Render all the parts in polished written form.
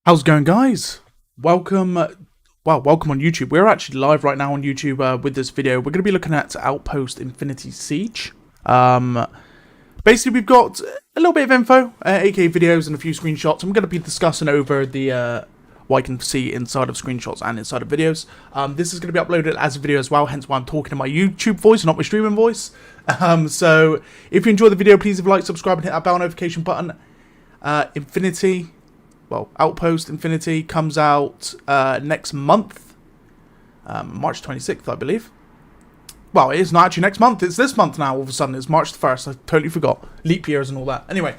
How's it going, guys? Welcome, welcome on YouTube. We're actually live right now on YouTube with this video. We're going to be looking at Outpost Infinity Siege. Basically, we've got a little bit of info, aka videos and a few screenshots. I'm going to be discussing over the what I can see inside of screenshots and inside of videos. This is going to be uploaded as a video as well, hence why I'm talking in my YouTube voice, not my streaming voice. So, if you enjoy the video, please leave a like, subscribe, and hit that bell notification button. Outpost Infinity comes out next month, March 26th, I believe. Well, it is not actually next month, it's this month now, all of a sudden. It's March the 1st, I totally forgot. Leap years and all that. Anyway,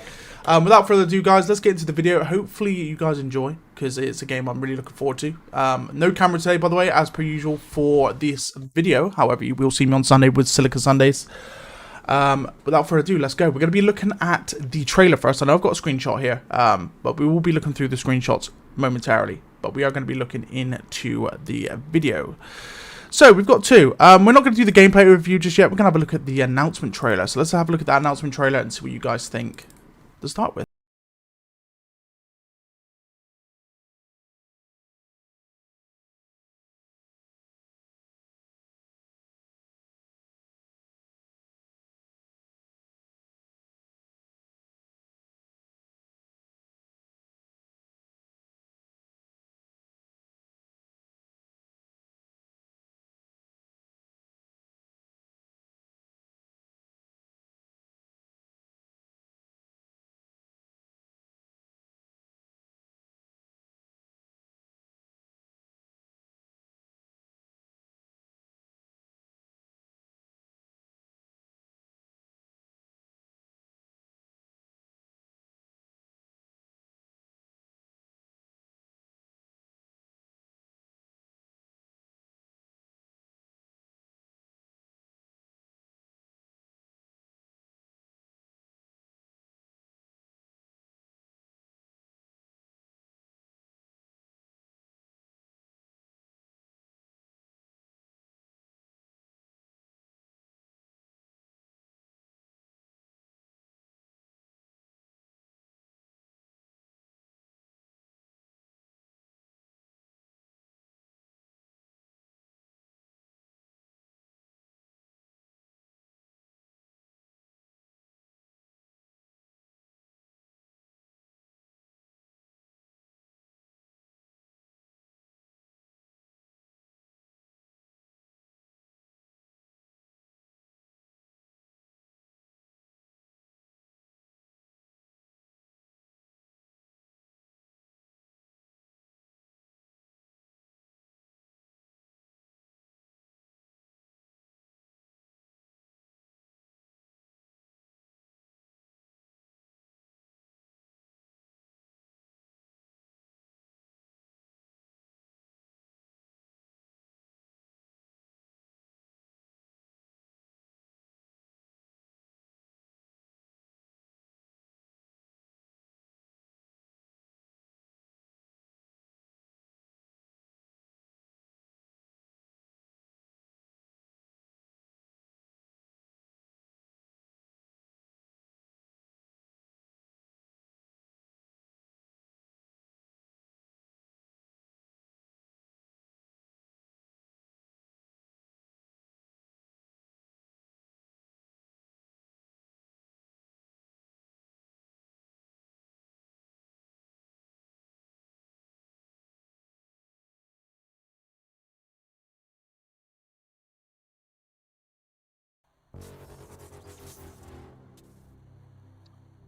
without further ado, guys, let's get into the video. Hopefully you guys enjoy, because it's a game I'm really looking forward to. No camera today, by the way, as per usual for this video. However, you will see me on Sunday with Silica Sundays. Without further ado, let's go. We're going to be looking at the trailer first. I know I've got a screenshot here, but we will be looking through the screenshots momentarily. But we are going to be looking into the video. So, we've got two. We're not going to do the gameplay review just yet. We're going to have a look at the announcement trailer. So, let's have a look at that announcement trailer and see what you guys think to start with.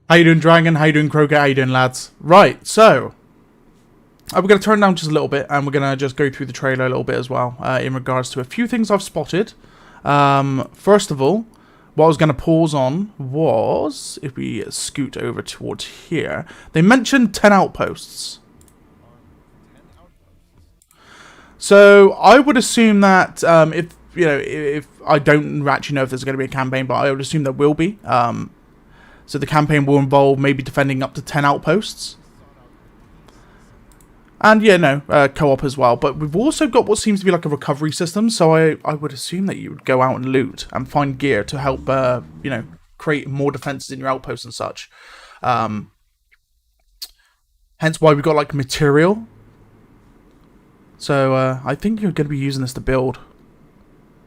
How you doing, Dragon? How you doing, Kroger? How you doing, lads? Right, so we're going to turn down just a little bit, and we're going to just go through the trailer a little bit as well, in regards to a few things I've spotted. First of all, what I was going to pause on was, if we scoot over towards here, they mentioned 10 outposts. So I would assume that if I don't actually know if there's going to be a campaign, but I would assume there will be. So the campaign will involve maybe defending up to 10 outposts. And co-op as well. But we've also got what seems to be like a recovery system. So I would assume that you would go out and loot and find gear to help, create more defenses in your outposts and such. Hence why we got like material. So I think you're going to be using this to build.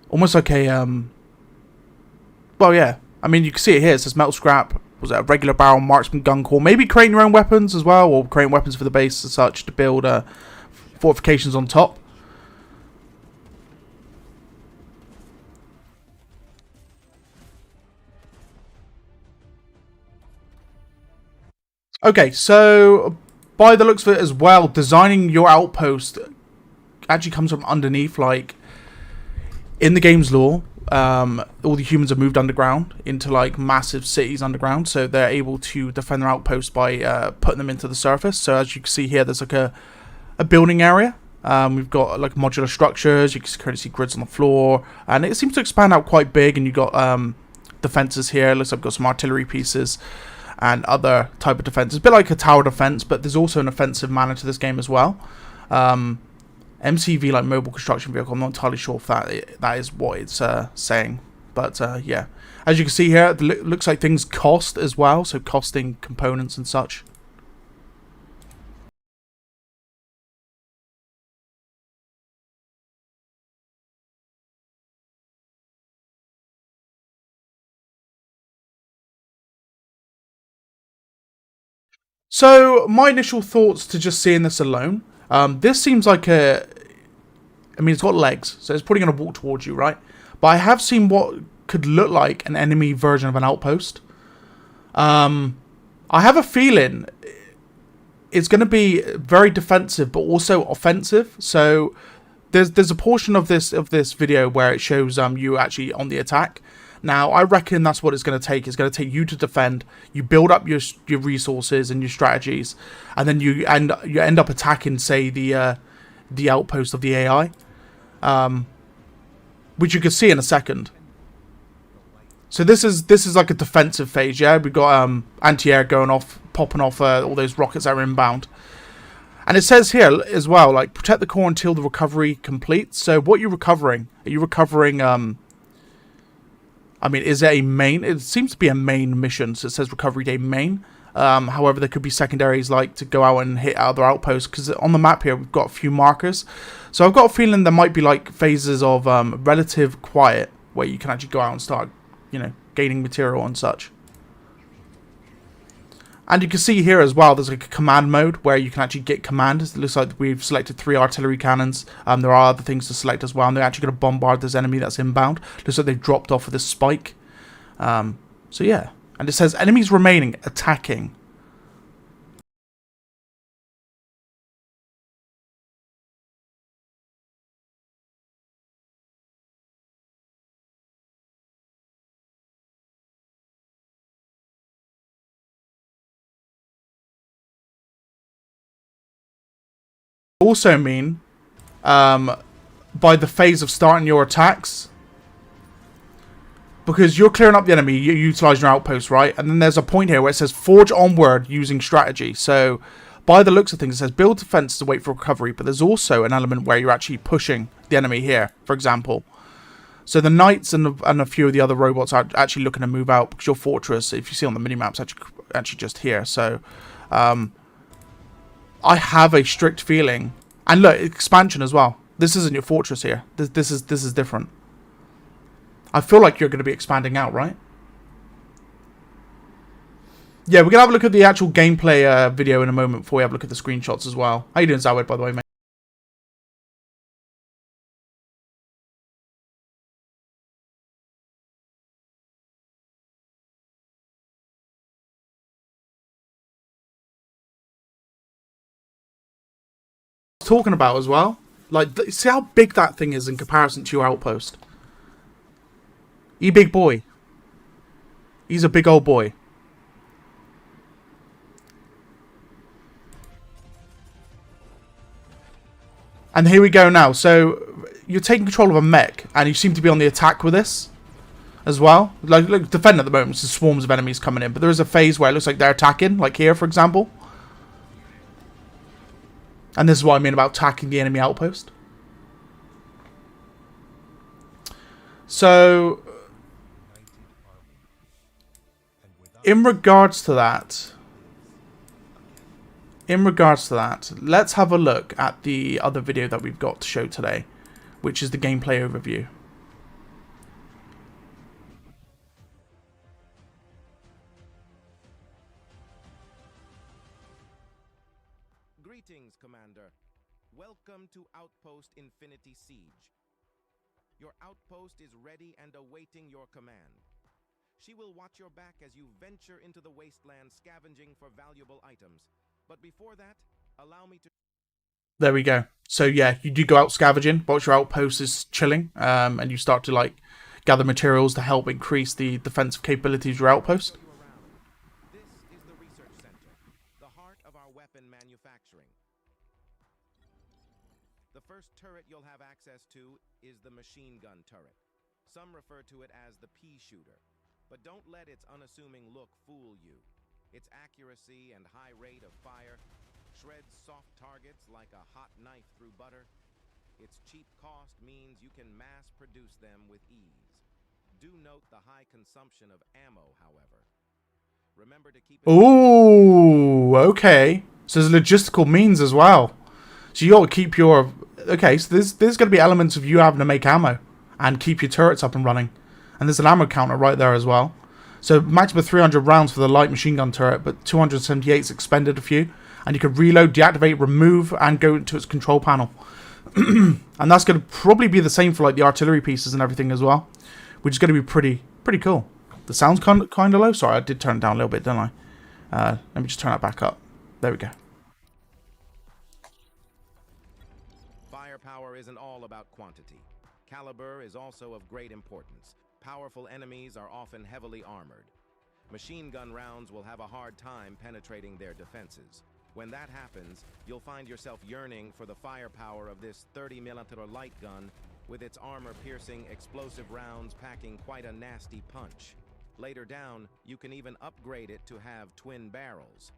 Almost like a, well, yeah. I mean, you can see it here. It says metal scrap. Was it a regular barrel, marksman, gun core? Maybe creating your own weapons as well, or creating weapons for the base as such to build fortifications on top. Okay, so by the looks of it as well, designing your outpost actually comes from underneath. Like in the game's lore, all the humans have moved underground into like massive cities underground, so they're able to defend their outposts by putting them into the surface. So as you can see here, there's like a building area. We've got like modular structures. You can currently see grids on the floor, and it seems to expand out quite big. And you've got defenses here. It looks like we've got some artillery pieces and other type of defense. It's a bit like a tower defense, but there's also an offensive manner to this game as well. MCV, like mobile construction vehicle. I'm not entirely sure if that is what it's saying, but yeah. As you can see here, it looks like things cost as well, so costing components and such. So my initial thoughts to just seeing this alone, this seems like a, I mean, it's got legs, so it's probably going to walk towards you, right? But I have seen what could look like an enemy version of an outpost. I have a feeling it's going to be very defensive, but also offensive. So there's a portion of this video where it shows you actually on the attack. Now, I reckon that's what it's going to take. It's going to take you to defend. You build up your resources and your strategies, and then you end up attacking, say, the outpost of the AI, which you can see in a second. So this is like a defensive phase. Yeah, we've got anti-air going off, popping off all those rockets that are inbound. And it says here as well, like, protect the core until the recovery completes. So what are you recovering? Are you recovering I mean, is it a main? It seems to be a main mission, so it says recovery day main. However, there could be secondaries, like to go out and hit other outposts, because on the map here we've got a few markers. So I've got a feeling there might be like phases of relative quiet, where you can actually go out and start, you know, gaining material and such. And you can see here as well, there's like a command mode where you can actually get commands. It looks like we've selected 3 artillery cannons. There are other things to select as well, and they're actually going to bombard this enemy that's inbound. Looks like they've dropped off with this spike. So yeah, and it says enemies remaining attacking. Also mean by the phase of starting your attacks, because you're clearing up the enemy, you're utilising your outpost, right? And then there's a point here where it says forge onward using strategy. So by the looks of things, it says build defense to wait for recovery, but there's also an element where you're actually pushing the enemy here, for example. So the knights and a few of the other robots are actually looking to move out, because your fortress, if you see on the minimap, is actually just here. So I have a strict feeling, and look, expansion as well. This isn't your fortress here. This is different. I feel like you're going to be expanding out, right? Yeah, we're going to have a look at the actual gameplay video in a moment before we have a look at the screenshots as well. How you doing, Zawed, by the way, mate? Talking about as well, like, see how big that thing is in comparison to your outpost. Big boy. He's a big old boy. And here we go now. So you're taking control of a mech, and you seem to be on the attack with this as well. Like, look, defend at the moment. There's swarms of enemies coming in, but there is a phase where it looks like they're attacking, like here, for example. And this is what I mean about attacking the enemy outpost. So in regards to that, in regards to that, let's have a look at the other video that we've got to show today, which is the gameplay overview. Greetings, Commander. Welcome to Outpost Infinity Siege. Your outpost is ready and awaiting your command. She will watch your back as you venture into the wasteland scavenging for valuable items. But before that, allow me to... There we go. So yeah, you do go out scavenging whilst your outpost is chilling, and you start to like gather materials to help increase the defensive capabilities of your outpost. This is the research center, the heart of our weapon manufacturing. The first turret you'll have access to is the machine gun turret. Some refer to it as the pea shooter, but don't let its unassuming look fool you. Its accuracy and high rate of fire shreds soft targets like a hot knife through butter. Its cheap cost means you can mass produce them with ease. Do note the high consumption of ammo, however. Remember to keep it... Ooh, okay. So there's logistical means as well. So you got to keep your... Okay, so there's going to be elements of you having to make ammo and keep your turrets up and running. And there's an ammo counter right there as well. So maximum 300 rounds for the light machine gun turret, but 278's expended a few. And you can reload, deactivate, remove, and go into its control panel. And that's going to probably be the same for like the artillery pieces and everything as well, which is going to be pretty cool. The sound's kind of low. Sorry, I did turn it down a little bit, didn't I? Let me just turn it back up. There we go. Firepower isn't all about quantity. Caliber is also of great importance. Powerful enemies are often heavily armored. Machine gun rounds will have a hard time penetrating their defenses. When that happens, you'll find yourself yearning for the firepower of this 30mm light gun with its armor-piercing explosive rounds packing quite a nasty punch. Later down, you can even upgrade it to have twin barrels.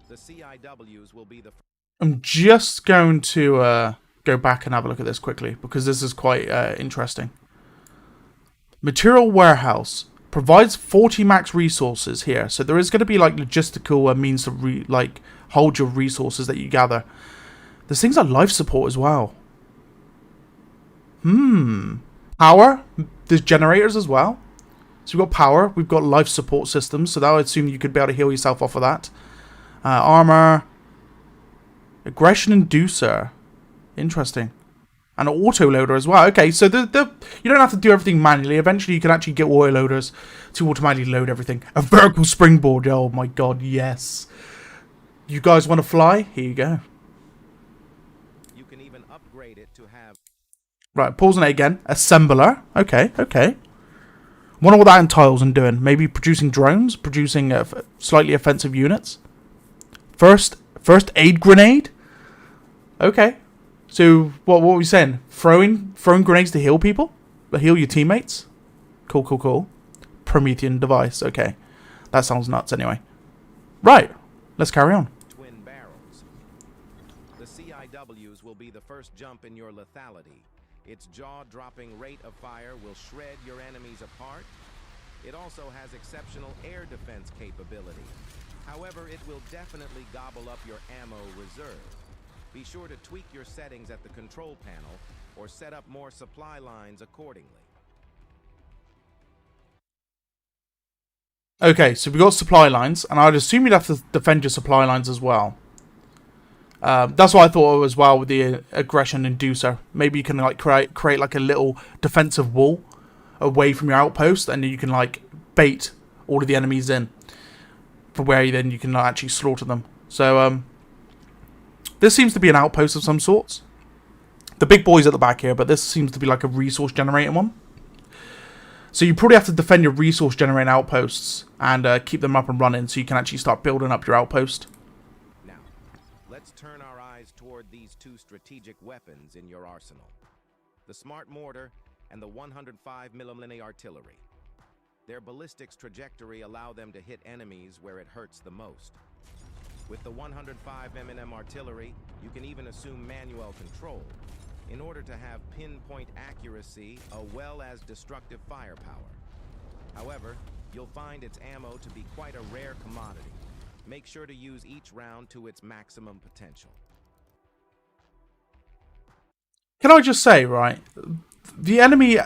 The CIWs will be the... I'm just going to go back and have a look at this quickly because this is quite interesting. Material warehouse provides 40 max resources here, so there is going to be like logistical means to hold your resources that you gather. There's things like life support as well. Power. There's generators as well. So we've got power. We've got life support systems, so that would assume you could be able to heal yourself off of that. Armor. Aggression inducer. Interesting. And an autoloader as well. Okay, so you don't have to do everything manually. Eventually, you can actually get autoloaders to automatically load everything. A vertical springboard. Oh my god, yes. You guys want to fly? Here you go. You can even upgrade it to have... Right, pausing it again. Assembler. Okay. Wonder what that entails in doing. Maybe producing drones? Producing slightly offensive units? First aid grenade? Okay. So, what were we saying? Throwing grenades to heal people? To heal your teammates? Cool. Promethean device. Okay. That sounds nuts anyway. Right. Let's carry on. Twin barrels. The CIWs will be the first jump in your lethality. Its jaw-dropping rate of fire will shred your enemies apart. It also has exceptional air defense capability. However, it will definitely gobble up your ammo reserve. Be sure to tweak your settings at the control panel or set up more supply lines accordingly. Okay, so we got supply lines, and I'd assume you'd have to defend your supply lines as well. That's what I thought as well with the aggression inducer. Maybe you can like create like a little defensive wall away from your outpost, and then you can like bait all of the enemies in for where then you can actually slaughter them. So this seems to be an outpost of some sorts. The big boy's at the back here, but this seems to be like a resource generating one. So you probably have to defend your resource generating outposts and keep them up and running so you can actually start building up your outpost. Now, let's turn our eyes toward these two strategic weapons in your arsenal. The smart mortar and the 105mm artillery. Their ballistics trajectory allow them to hit enemies where it hurts the most. With the 105mm artillery, you can even assume manual control in order to have pinpoint accuracy as well as destructive firepower. However, you'll find its ammo to be quite a rare commodity. Make sure to use each round to its maximum potential. Can I just say, right, the enemy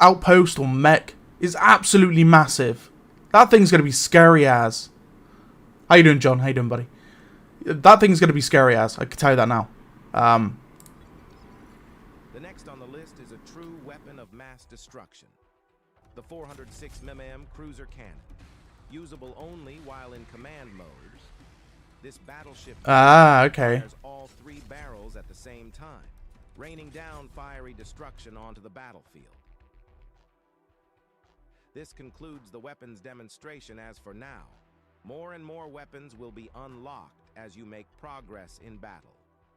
outpost or mech is absolutely massive. That thing's going to be scary as. How you doing, John? How you doing, buddy? That thing's going to be scary as. I can tell you that now. The next on the list is a true weapon of mass destruction. The 406 mm cruiser cannon. Usable only while in command mode. This battleship okay. fires all 3 barrels at the same time, raining down fiery destruction onto the battlefield. This concludes the weapons demonstration as for now. More and more weapons will be unlocked as you make progress in battle.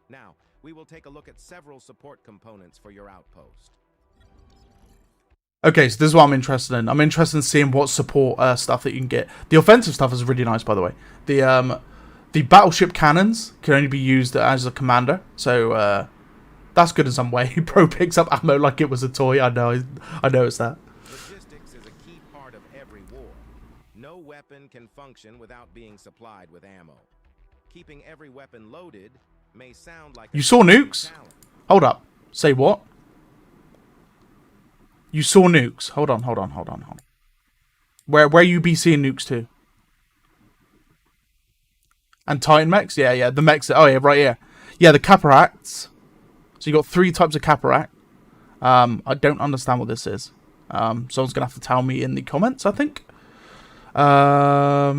Now, we will take a look at several support components for your outpost. Okay, so this is what I'm interested in. I'm interested in seeing what support stuff that you can get. The offensive stuff is really nice, by the way. The battleship cannons can only be used as a commander, so that's good in some way. Pro picks up ammo like it was a toy. I know it's that. Logistics is a key part of every war. No weapon can function without being supplied with ammo. Keeping every weapon loaded may sound like You saw nukes? Hold up. Say what? You saw nukes. Hold on. Where you be seeing nukes to? And Titan mechs? Yeah, the mechs. Oh, yeah, right here. Yeah, the Caparacts. So you got 3 types of Caparact. I don't understand what this is. Someone's going to have to tell me in the comments, I think. Now,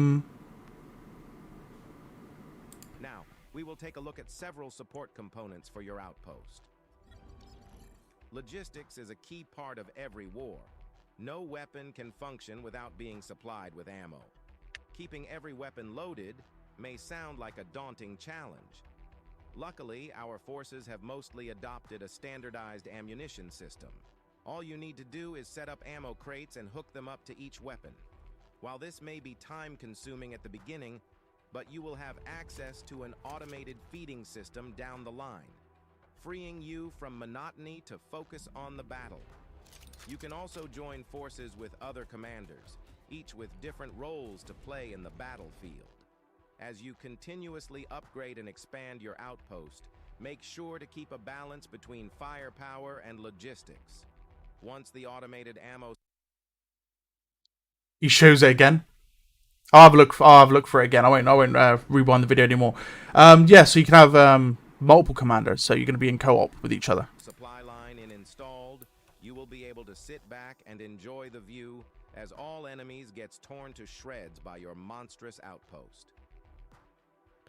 we will take a look at several support components for your outpost. Logistics is a key part of every war. No weapon can function without being supplied with ammo. Keeping every weapon loaded may sound like a daunting challenge. Luckily, our forces have mostly adopted a standardized ammunition system. All you need to do is set up ammo crates and hook them up to each weapon. While this may be time-consuming at the beginning, but you will have access to an automated feeding system down the line, freeing you from monotony to focus on the battle. You can also join forces with other commanders, each with different roles to play in the battlefield. As you continuously upgrade and expand your outpost, make sure to keep a balance between firepower and logistics. Once the automated ammo... He shows it again. I'll have a look for it again. I won't rewind the video anymore. Yeah, so you can have multiple commanders, so you're going to be in co-op with each other. Supply line installed, you will be able to sit back and enjoy the view as all enemies gets torn to shreds by your monstrous outpost.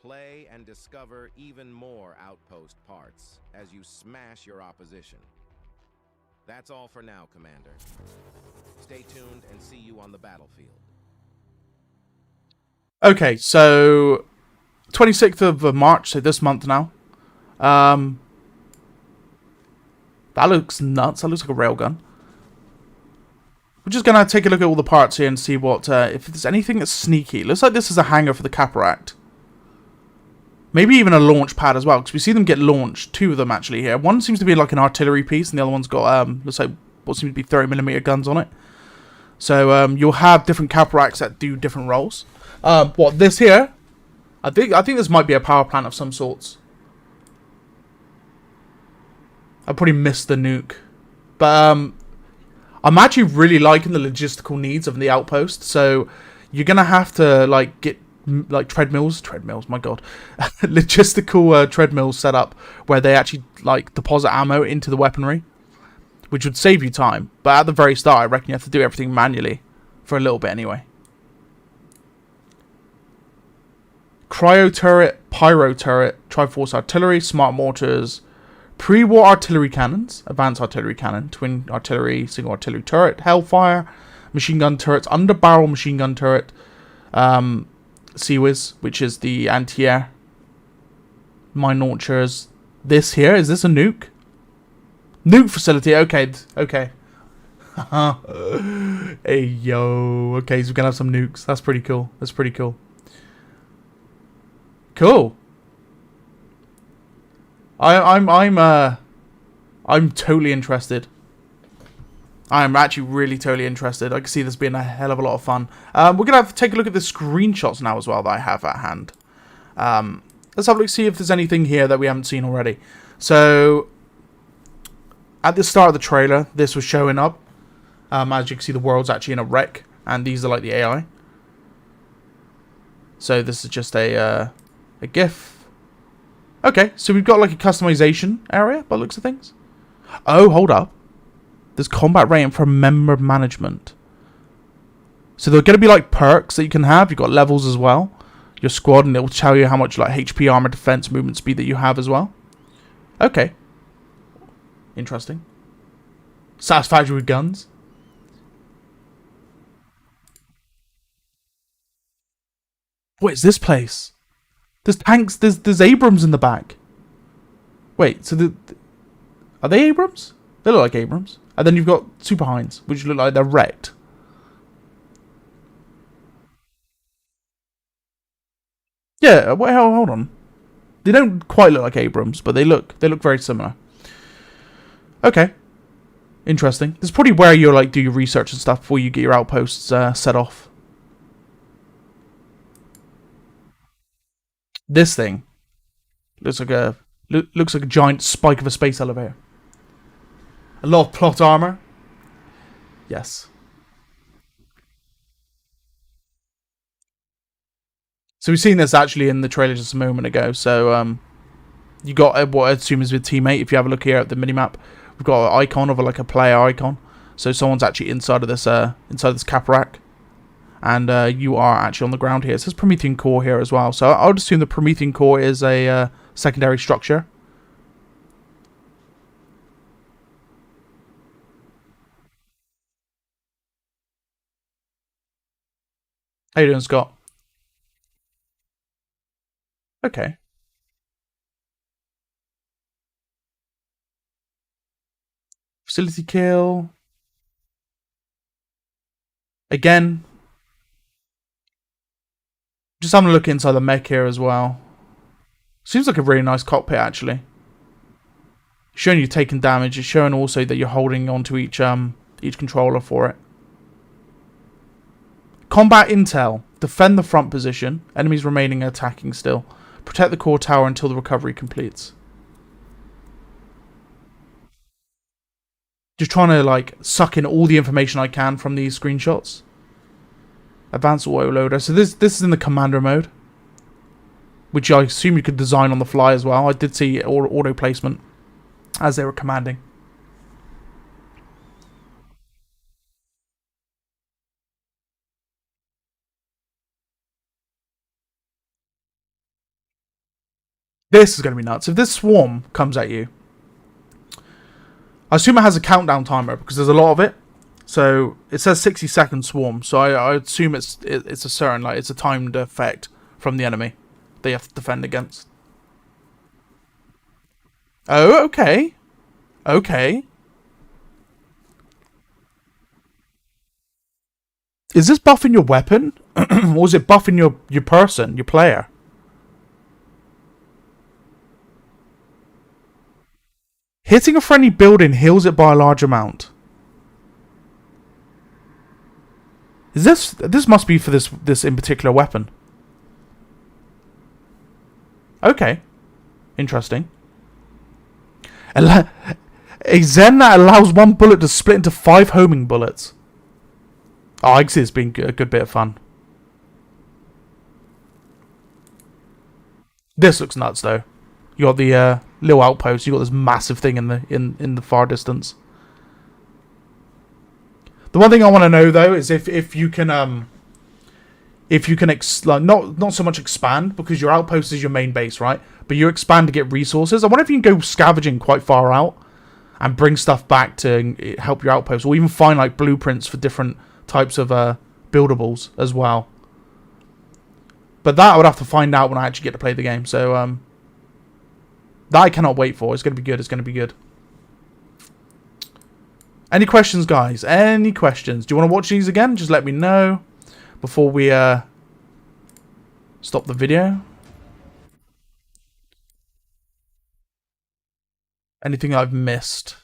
Play and discover even more outpost parts as you smash your opposition. That's all for now, Commander. Stay tuned and see you on the battlefield. Okay, so 26th of March, so this month now. That looks nuts. That looks like a railgun. We're just going to take a look at all the parts here and see what if there's anything that's sneaky. Looks like this is a hangar for the Caparact. Maybe even a launch pad as well, because we see them get launched. 2 of them actually here. One seems to be like an artillery piece, and the other one's got looks like what seems to be 30mm guns on it. So you'll have different Caparacts that do different roles. What this here? I think this might be a power plant of some sorts. I probably missed the nuke, but I'm actually really liking the logistical needs of the outpost. So you're gonna have to like get like treadmills, my god, logistical treadmills set up where they actually like deposit ammo into the weaponry, which would save you time. But at the very start, I reckon you have to do everything manually for a little bit anyway. Cryo turret, pyro turret, Triforce artillery, smart mortars, pre-war artillery cannons, advanced artillery cannon, twin artillery, single artillery turret, hellfire, machine gun turrets, under-barrel machine gun turret, CWIS, which is the anti-air, mine launchers. This here, is this a nuke? Nuke facility, okay. Hey, yo. Okay, so we're gonna have some nukes. That's pretty cool. Cool. I'm totally interested. I'm actually really totally interested. I can see this being a hell of a lot of fun. We're going to have to take a look at the screenshots now as well that I have at hand. Let's have a look, see if there's anything here that we haven't seen already. So, at the start of the trailer, this was showing up. As you can see, the world's actually in a wreck, and these are like the AI. So this is just a GIF. Okay, so we've got like a customization area by the looks of things. Oh, hold up. There's combat rating for member management. So there are going to be like perks that you can have. You've got levels as well. Your squad, and it will tell you how much like HP, armor, defense, movement speed that you have as well. Okay. Interesting. Satisfactory with guns. What is this place? There's tanks. There's Abrams in the back. Wait, so are they Abrams? They look like Abrams. And then you've got Super Hinds, which look like they're wrecked. Yeah, well, hold on. They don't quite look like Abrams, but they look very similar. Okay. Interesting. This is probably where you like do your research and stuff before you get your outposts set off. This thing looks like a giant spike of a space elevator. A lot of plot armor. Yes. So we've seen this actually in the trailer just a moment ago. So you got what I assume is your teammate. If you have a look here at the minimap, we've got an icon of like a player icon. So someone's actually inside of this cap rack, and you are actually on the ground here. It says Promethean core here as well. So I would assume the Promethean core is a secondary structure. How you doing, Scott? Okay. Facility kill. Again, just having a look inside the mech here as well. Seems like a really nice cockpit, actually. Showing you taking damage. It's showing also that you're holding onto each controller for it. Combat intel. Defend the front position. Enemies remaining attacking still. Protect the core tower until the recovery completes. Just trying to like suck in all the information I can from these screenshots. Advanced auto loader. So this is in the commander mode, which I assume you could design on the fly as well. I did see auto placement as they were commanding. This is going to be nuts. If this swarm comes at you, I assume it has a countdown timer because there's a lot of it. So it says 60-second swarm. So I assume it's a certain, like, it's a timed effect from the enemy they have to defend against. Oh, okay. Okay. Is this buffing your weapon? Or is it buffing your person, your player? Hitting a friendly building heals it by a large amount. Is this must be for this in particular weapon. Okay. Interesting. A Zen that allows one bullet to split into 5 homing bullets. Oh, I can see this being a good bit of fun. This looks nuts though. You got the little outpost. You got this massive thing in the far distance. The one thing I want to know though is if you can like not so much expand, because your outpost is your main base, right? But you expand to get resources. I wonder if you can go scavenging quite far out and bring stuff back to help your outpost, or even find like blueprints for different types of buildables as well. But that I would have to find out when I actually get to play the game. So that I cannot wait for. It's going to be good. It's going to be good. Any questions, guys? Any questions? Do you want to watch these again? Just let me know before we stop the video. Anything I've missed?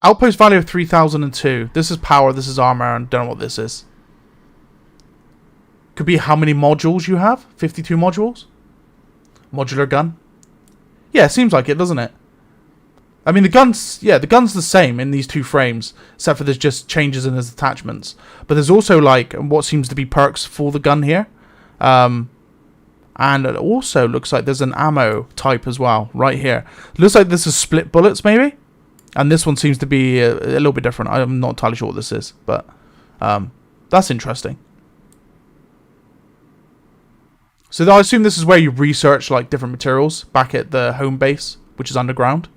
Outpost value of 3002. This is power, this is armor, and don't know what this is. Could be how many modules you have. 52 modules. Modular gun. Yeah, seems like it, doesn't it? I mean, the gun's the same in these two frames, except for there's just changes in its attachments. But there's also, like, what seems to be perks for the gun here. And it also looks like there's an ammo type as well, right here. It looks like this is split bullets, maybe? And this one seems to be a little bit different. I'm not entirely sure what this is, but that's interesting. So I assume this is where you research, like, different materials back at the home base, which is underground.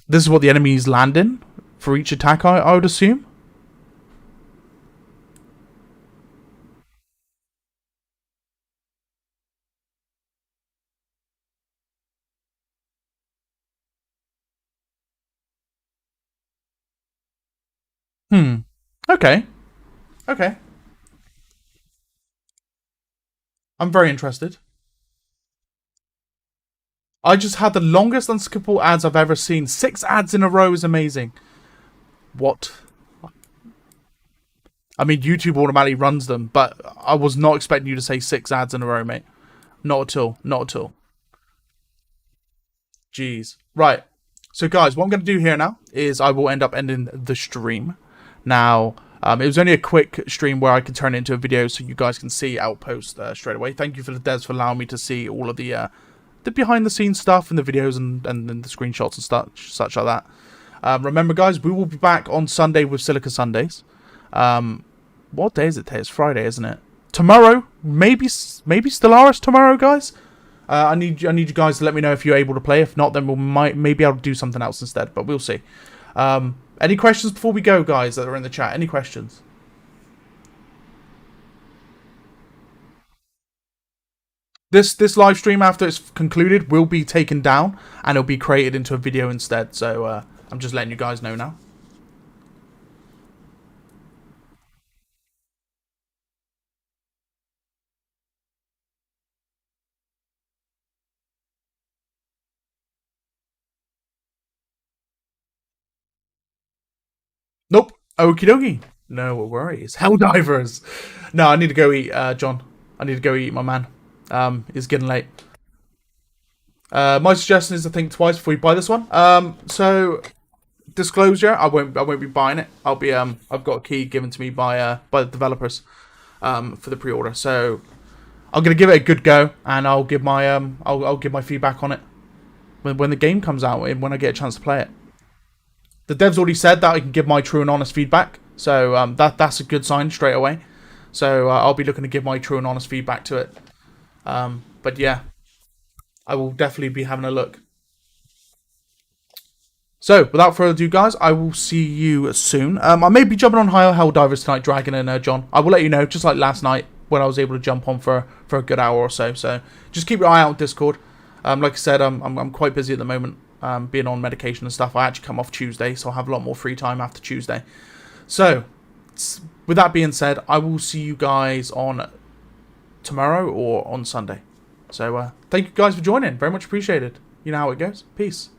This is what the enemies land in for each attack, I would assume. Okay. Okay. I'm very interested. I just had the longest unskippable ads I've ever seen. 6 ads in a row is amazing. What? I mean, YouTube automatically runs them, but I was not expecting you to say 6 ads in a row, mate. Not at all. Not at all. Jeez. Right. So, guys, what I'm going to do here now is I will end up ending the stream. Now, it was only a quick stream where I could turn it into a video so you guys can see Outpost straight away. Thank you for the devs for allowing me to see all of the behind-the-scenes stuff and the videos and the screenshots and such like that. Remember, guys, we will be back on Sunday with Silica Sundays. What day is it today? It's Friday, isn't it? Tomorrow, maybe Stellaris tomorrow, guys. I need you guys to let me know if you're able to play. If not, then maybe I'll do something else instead. But we'll see. Any questions before we go, guys, that are in the chat? Any questions? This live stream, after it's concluded, will be taken down and it'll be created into a video instead. So I'm just letting you guys know now. Nope. Okie dokie. No worries. Helldivers. No, I need to go eat, John. I need to go eat, my man. It's getting late. My suggestion is to think twice before you buy this one. So disclosure, I won't be buying it. I've got a key given to me by the developers for the pre-order. So I'm gonna give it a good go, and I'll give my I'll give my feedback on it when the game comes out, when I get a chance to play it. The devs already said that I can give my true and honest feedback, so that's a good sign straight away. So I'll be looking to give my true and honest feedback to it. But yeah, I will definitely be having a look. So, without further ado, guys, I will see you soon. I may be jumping on higher Helldivers tonight, Dragon and John. I will let you know, just like last night, when I was able to jump on for a good hour or so. So, just keep your eye out on Discord. Like I said, I'm quite busy at the moment, being on medication and stuff. I actually come off Tuesday, so I'll have a lot more free time after Tuesday. So, with that being said, I will see you guys on tomorrow or on Sunday. So, thank you guys for joining. Very much appreciated. You know how it goes. Peace.